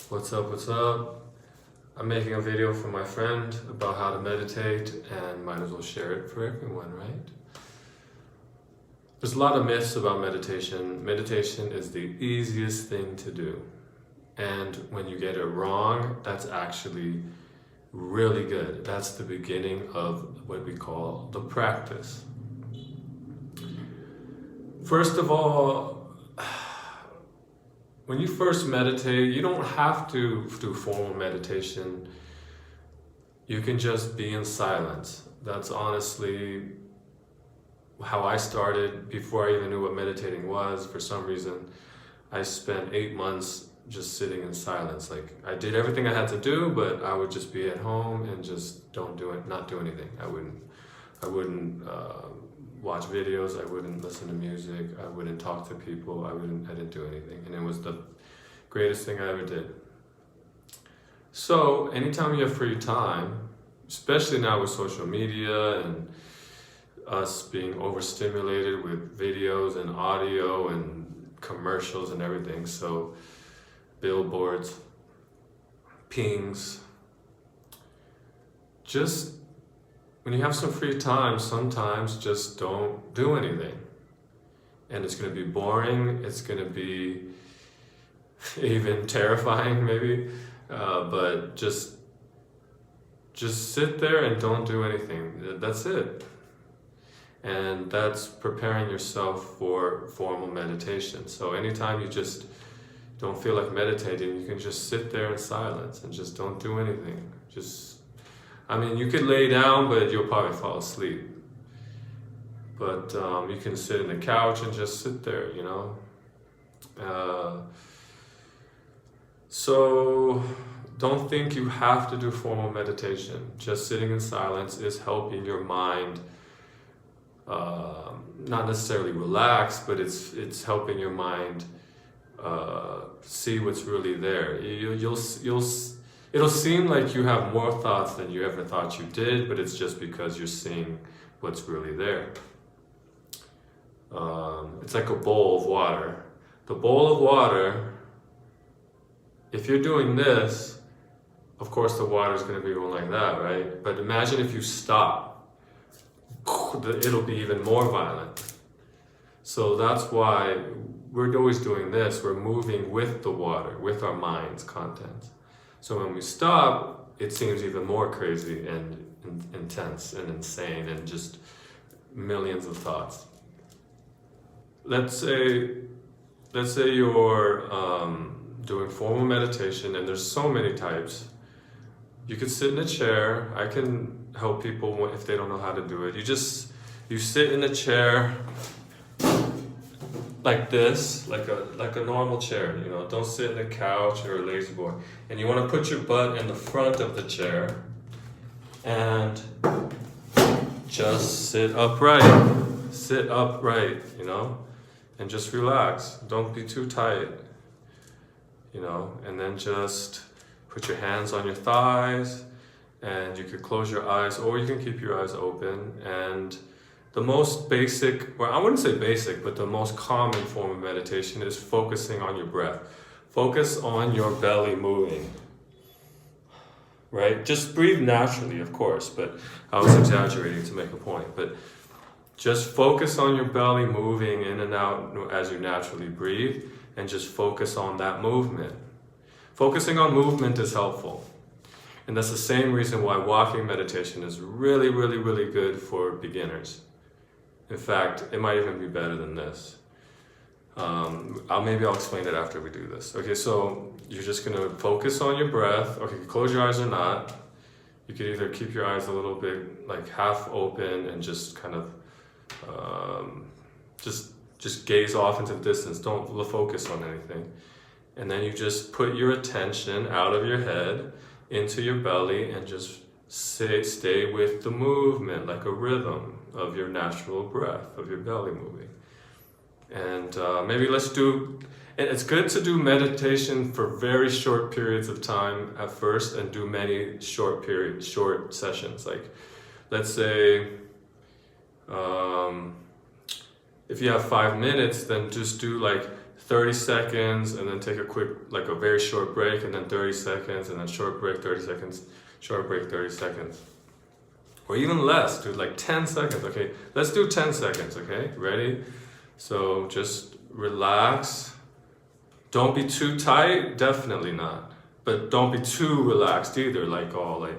What's up, what's up? I'm making a video for my friend about how to meditate and might as well share it for everyone, right? There's a lot of myths about meditation. Meditation is the easiest thing to do. And when you get it wrong, that's actually really good. That's the beginning of what we call the practice. First of all, when you first meditate, you don't have to do formal meditation. You can just be in silence. That's honestly how I started before I even knew what meditating was. For some reason, I spent 8 months just sitting in silence. Like, I did everything I had to do, but I would just be at home and just not do anything. I wouldn't watch videos, I wouldn't listen to music, I wouldn't talk to people, I didn't do anything. And it was the greatest thing I ever did. So anytime you have free time, especially now with social media and us being overstimulated with videos and audio and commercials and everything, so billboards, pings, just when you have some free time, sometimes just don't do anything. And it's going to be boring, it's going to be even terrifying maybe, but just sit there and don't do anything. That's it. And that's preparing yourself for formal meditation. So anytime you just don't feel like meditating, you can just sit there in silence and just don't do anything. You could lay down, but you'll probably fall asleep. But you can sit in the couch and just sit there, So don't think you have to do formal meditation. Just sitting in silence is helping your mind not necessarily relax, but it's helping your mind see what's really there. It'll seem like you have more thoughts than you ever thought you did, but it's just because you're seeing what's really there. It's like a bowl of water. The bowl of water, if you're doing this, of course the water is going to be going like that, right? But imagine if you stop, it'll be even more violent. So that's why we're always doing this. We're moving with the water, with our mind's content. So when we stop, it seems even more crazy and intense and insane and just millions of thoughts. Let's say you're doing formal meditation, and there's so many types. You could sit in a chair. I can help people if they don't know how to do it. You sit in a chair like this, like a normal chair, don't sit in a couch or a lazy boy. And you want to put your butt in the front of the chair and just sit upright, and just relax. Don't be too tight, and then just put your hands on your thighs, and you could close your eyes or you can keep your eyes open. And the most basic, well, I wouldn't say basic, but the most common form of meditation is focusing on your breath. Focus on your belly moving, right? Just breathe naturally, of course, but I was exaggerating to make a point. But just focus on your belly moving in and out as you naturally breathe, and just focus on that movement. Focusing on movement is helpful. And that's the same reason why walking meditation is really, really, really good for beginners. In fact, it might even be better than this. Maybe I'll explain it after we do this. Okay, so you're just gonna focus on your breath. Okay, you can close your eyes or not. You could either keep your eyes a little bit like half open and just kind of just gaze off into the distance. Don't focus on anything. And then you just put your attention out of your head into your belly and just stay with the movement, like a rhythm of your natural breath, of your belly moving. And maybe and it's good to do meditation for very short periods of time at first, and do many short sessions. Like, let's say, if you have 5 minutes, then just do like 30 seconds and then take a quick, like a very short break, and then 30 seconds and then short break, 30 seconds, short break, 30 seconds. Or even less, do like 10 seconds, okay? Let's do 10 seconds, okay? Ready? So just relax. Don't be too tight, definitely not. But don't be too relaxed either, like all like,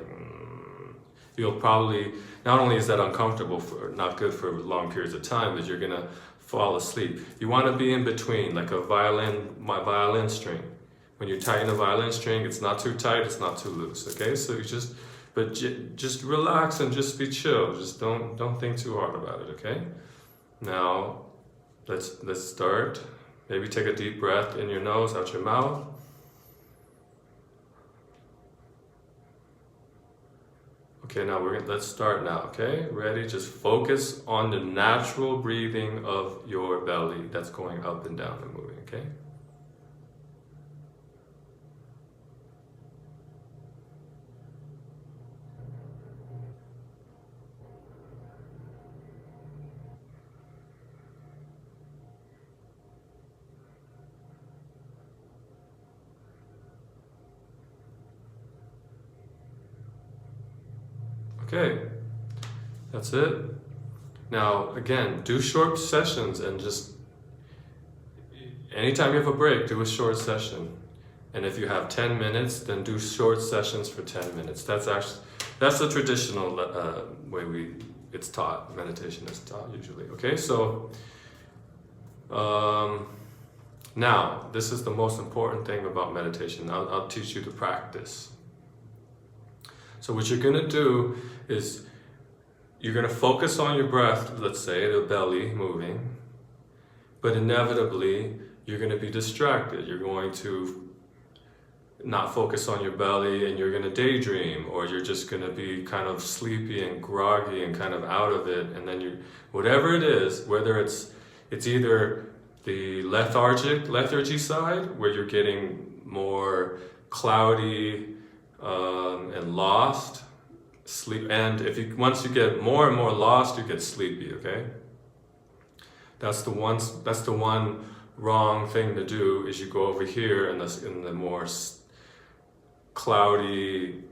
you'll probably, not only is that uncomfortable, not good for long periods of time, but you're gonna fall asleep. You wanna be in between, like my violin string. When you tighten a violin string, it's not too tight, it's not too loose, okay? So you just relax and just be chill. Just don't think too hard about it, okay? Now, let's start. Maybe take a deep breath in your nose, out your mouth. Okay, now let's start now, okay? Ready? Just focus on the natural breathing of your belly that's going up and down and moving, okay? Okay, that's it. Now, again, do short sessions and just, anytime you have a break, do a short session. And if you have 10 minutes, then do short sessions for 10 minutes. That's the traditional way it's taught, meditation is taught usually. Okay, so now, this is the most important thing about meditation. I'll teach you the practice. So what you're gonna do is you're gonna focus on your breath, let's say the belly moving, but inevitably you're gonna be distracted. You're going to not focus on your belly and you're gonna daydream, or you're just gonna be kind of sleepy and groggy and kind of out of it, and then whatever it is, whether it's either the lethargy side, where you're getting more cloudy, and lost, sleep, and once you get more and more lost, you get sleepy, okay? That's the one wrong thing to do, is you go over here in the more cloudy,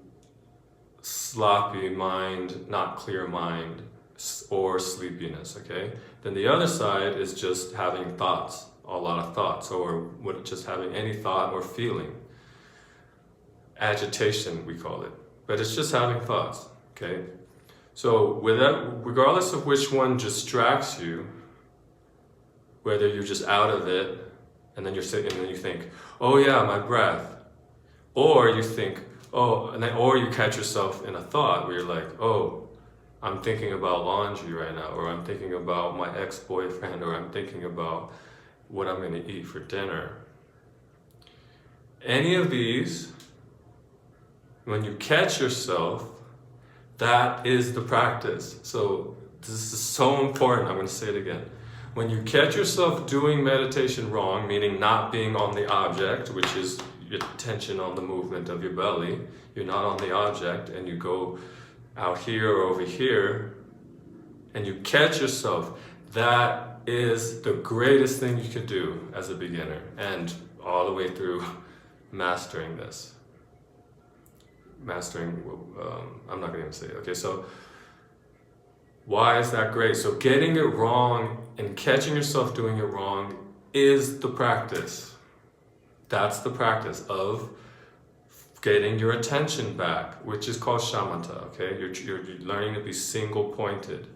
sloppy mind, not clear mind, or sleepiness, okay? Then the other side is just having thoughts, a lot of thoughts, or just having any thought or feeling. Agitation, we call it, but it's just having thoughts, okay? So regardless of which one distracts you, whether you're just out of it and then you're sitting and then you think, oh yeah, my breath, or you think, or you catch yourself in a thought where you're like, oh, I'm thinking about laundry right now, or I'm thinking about my ex-boyfriend, or I'm thinking about what I'm going to eat for dinner. Any of these, when you catch yourself, that is the practice. So this is so important. I'm going to say it again. When you catch yourself doing meditation wrong, meaning not being on the object, which is your attention on the movement of your belly, you're not on the object, and you go out here or over here, and you catch yourself, that is the greatest thing you could do as a beginner, and all the way through mastering this. I'm not going to say it. Okay, so why is that great? So getting it wrong and catching yourself doing it wrong is the practice. That's the practice of getting your attention back, which is called shamatha, okay? You're learning to be single-pointed.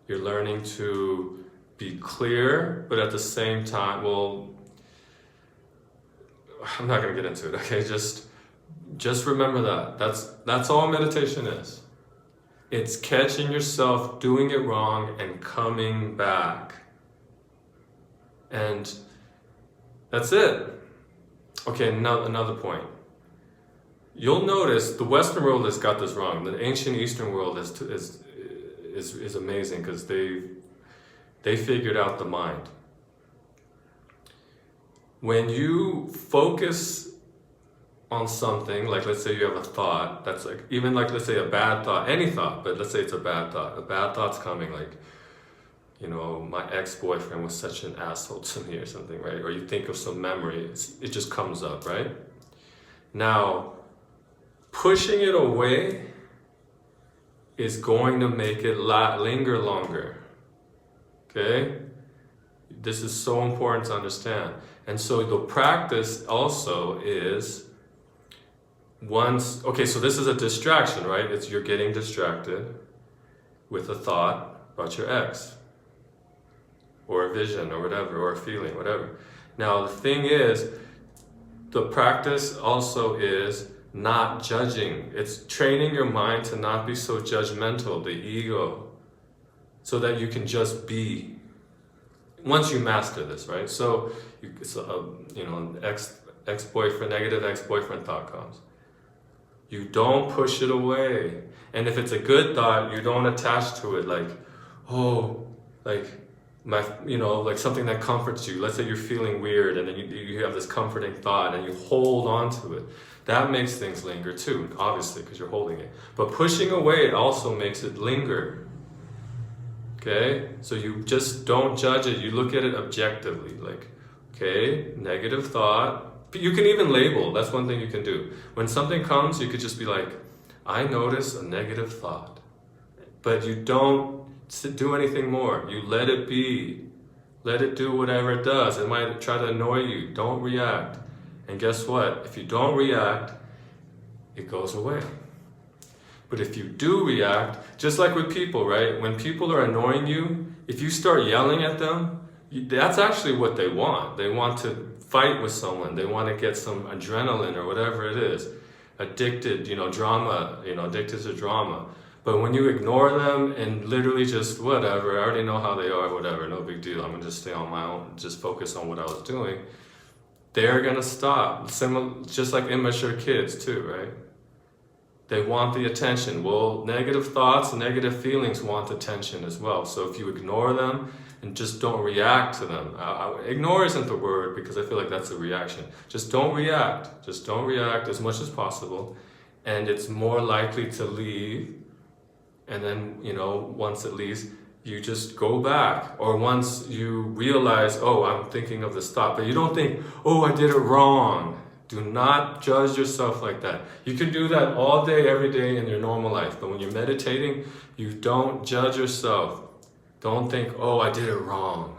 You're learning to be clear, but at the same time, well, I'm not going to get into it, okay? Just remember that. That's all meditation is. It's catching yourself doing it wrong and coming back. And that's it. Okay, another point. You'll notice the Western world has got this wrong. The ancient Eastern world is amazing because they figured out the mind. When you focus on something, like let's say you have a thought that's like, even like let's say a bad thought, any thought, but let's say it's a bad thought. A bad thought's coming, like you know, my ex-boyfriend was such an asshole to me or something, right? Or you think of some memory, it just comes up, right? Now, pushing it away is going to make it linger longer, okay? This is so important to understand. And so the practice also is so this is a distraction, right? You're getting distracted with a thought about your ex, or a vision, or whatever, or a feeling, whatever. Now the thing is, the practice also is not judging. It's training your mind to not be so judgmental, the ego, so that you can just be. Once you master this, right? So, ex-boyfriend, negative ex-boyfriend thought comes. You don't push it away. And if it's a good thought, you don't attach to it like, like something that comforts you. Let's say you're feeling weird and then you have this comforting thought and you hold on to it. That makes things linger too, obviously, because you're holding it. But pushing away also makes it linger. Okay? So you just don't judge it. You look at it objectively. Like, okay, negative thought. You can even label. That's one thing you can do. When something comes, you could just be like, I notice a negative thought. But you don't do anything more. You let it be. Let it do whatever it does. It might try to annoy you. Don't react. And guess what? If you don't react, it goes away. But if you do react, just like with people, right? When people are annoying you, if you start yelling at them, that's actually what they want. They want to fight with someone. They want to get some adrenaline or whatever it is. Addicted, drama, addicted to drama. But when you ignore them and literally just whatever, I already know how they are, whatever, no big deal. I'm going to just stay on my own, just focus on what I was doing. They're going to stop. Just like immature kids too, right? They want the attention. Well, negative thoughts and negative feelings want attention as well. So if you ignore them and just don't react to them, ignore isn't the word because I feel like that's a reaction. Just don't react. Just don't react as much as possible. And it's more likely to leave. And then, once it leaves, you just go back. Or once you realize, oh, I'm thinking of this thought, but you don't think, oh, I did it wrong. Do not judge yourself like that. You can do that all day, every day in your normal life. But when you're meditating, you don't judge yourself. Don't think, oh, I did it wrong.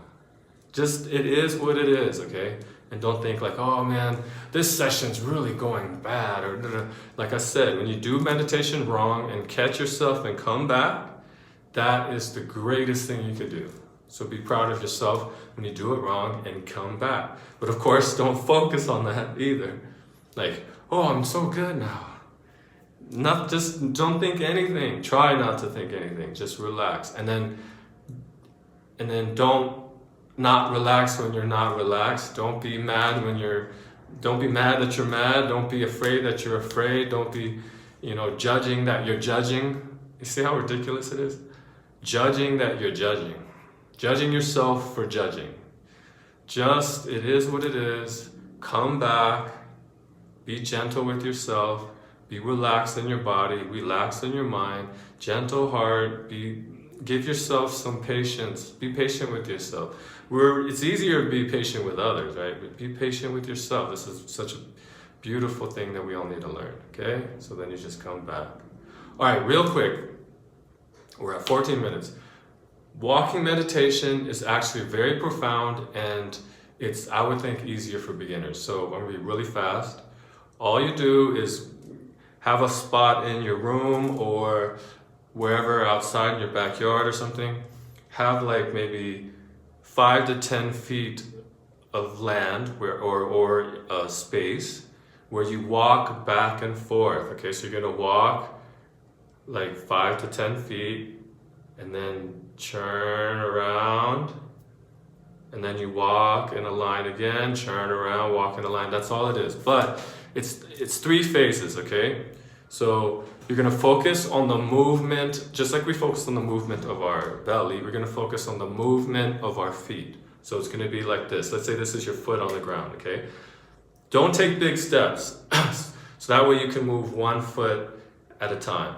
Just, it is what it is, okay? And don't think like, oh man, this session's really going bad. Or like I said, when you do meditation wrong and catch yourself and come back, that is the greatest thing you could do. So be proud of yourself when you do it wrong and come back. But of course, don't focus on that either. Like, oh, I'm so good now. Just don't think anything. Try not to think anything. Just relax. And then don't not relax when you're not relaxed. Don't be mad don't be mad that you're mad. Don't be afraid that you're afraid. Don't be, judging that you're judging. You see how ridiculous it is? Judging that you're judging. Judging yourself for judging. Just, it is what it is. Come back. Be gentle with yourself. Be relaxed in your body. Relaxed in your mind. Gentle heart. Give yourself some patience. Be patient with yourself. It's easier to be patient with others, right? But be patient with yourself. This is such a beautiful thing that we all need to learn, okay? So then you just come back. All right, real quick. We're at 14 minutes. Walking meditation is actually very profound and it's, I would think, easier for beginners. So I'm going to be really fast. All you do is have a spot in your room or wherever outside in your backyard or something. Have like maybe 5 to 10 feet of land or a space where you walk back and forth. Okay, so you're going to walk like 5 to 10 feet and then churn around, and then you walk in a line again, churn around, walk in a line. That's all it is. But it's 3 phases, okay? So you're gonna focus on the movement, just like we focus on the movement of our belly, we're gonna focus on the movement of our feet. So it's gonna be like this. Let's say this is your foot on the ground, okay? Don't take big steps. So that way you can move 1 foot at a time.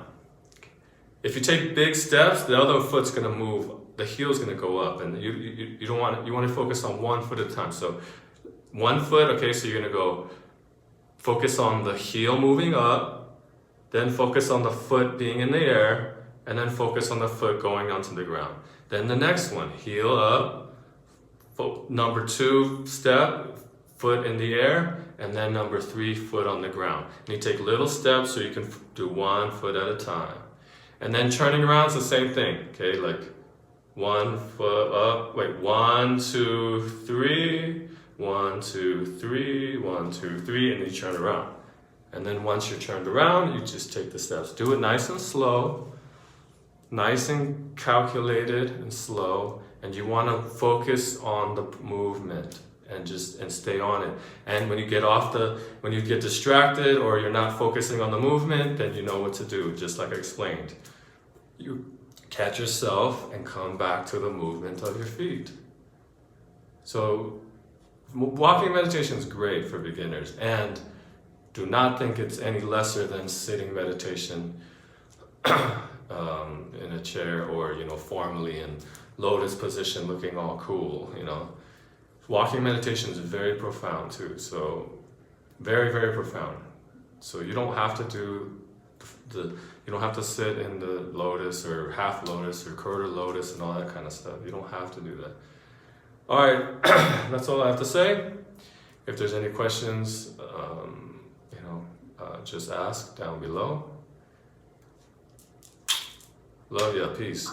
If you take big steps, the other foot's gonna move the heel is going to go up, and you don't want you want to focus on 1 foot at a time. So 1 foot, okay, so you're going to go focus on the heel moving up, then focus on the foot being in the air, and then focus on the foot going onto the ground. Then the next one, heel up, number 2 step, foot in the air, and then number 3, foot on the ground. And you take little steps so you can do 1 foot at a time. And then turning around is the same thing, okay, like 1 foot up, wait, 1, 2, 3, 1, 2, 3, 1, 2, 3, and then you turn around. And then once you're turned around, you just take the steps. Do it nice and slow, nice and calculated and slow, and you want to focus on the movement and stay on it. And when you get distracted or you're not focusing on the movement, then you know what to do, just like I explained. You catch yourself and come back to the movement of your feet. So walking meditation is great for beginners, and do not think it's any lesser than sitting meditation in a chair, or formally in lotus position looking all cool. Walking meditation is very profound too, so very, very profound. So you don't have to do you don't have to sit in the lotus or half lotus or quarter lotus and all that kind of stuff. You don't have to do that. All right, that's all I have to say. If there's any questions, just ask down below. Love ya, peace.